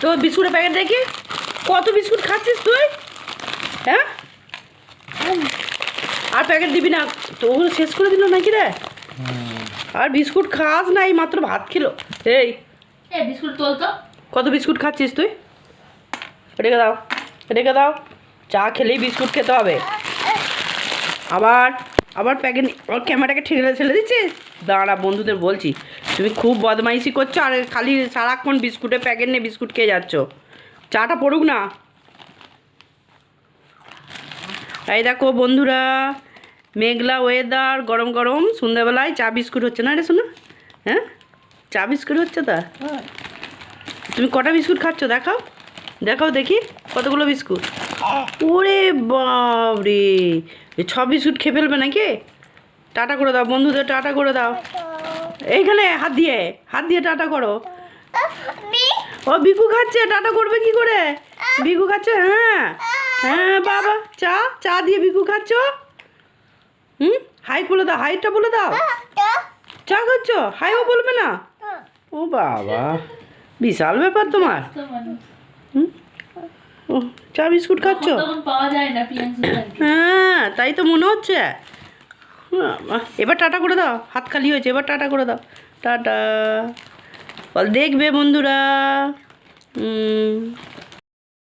তো বিস্কুটের প্যাকেট দেখি, কত বিস্কুট খাচ্ছিস তুই? হ্যাঁ, আর প্যাকেট দিবি না তো? ওগুলো শেষ করে দিল নাকি রে? আর বিস্কুট খাস না, এই মাত্র ভাত খেলো। এই বিস্কুট তোল তো। কত বিস্কুট খাচ্ছিস তুই? রেখে দাও, রেখে দাও। চা খেলেই বিস্কুট খেতে হবে। আবার আবার প্যাকেট, ওর ক্যামেরাটাকে ঠেলে ঠেলে দিচ্ছিস। দাঁড়া, বন্ধুদের বলছি তুমি খুব বদমাইশি করছো, আর খালি সারাক্ষণ বিস্কুটের প্যাকেট নিয়ে বিস্কুট খেয়ে যাচ্ছ। চাটা পড়ুক না। এই দেখো বন্ধুরা, মেঘলা ওয়েদার, গরম গরম সন্ধ্যাবেলায় চা বিস্কুট হচ্ছে না রে শোনো? হ্যাঁ, চা বিস্কুট হচ্ছে তা? তুমি কটা বিস্কুট খাচ্ছ দেখাও, দেখাও দেখি কতগুলো বিস্কুট। ওরে বাবরে, এই 6 বিস্কুট খেয়ে ফেলবে নাকি? টাটা করে দাও বন্ধুদের, টাটা করে দাও। এইখানে হাত দিয়ে, হাত দিয়ে টাটা করো। ও বিকু খাচ্ছে, টাটা করবে কি করে? বিকু খাচ্ছে, হ্যাঁ হ্যাঁ বাবা, চা চা দিয়ে বিকু খাচ্ছ। হাই বলে দাও, হাইটা বলে দাও। চা খাচ্ছ, হাইও বলবে না? ও বাবা, বিশাল ব্যাপার তোমার। ও চা বিস্কুট খাচ্ছ? পাওয়া যায় না পিয়াঞ্চি। হ্যাঁ তাই তো মনে হচ্ছে। এবার টাটা করে দাও, হাত খালি হয়েছে, এবার টাটা করে দাও। টাটা বল, দেখবে বন্ধুরা।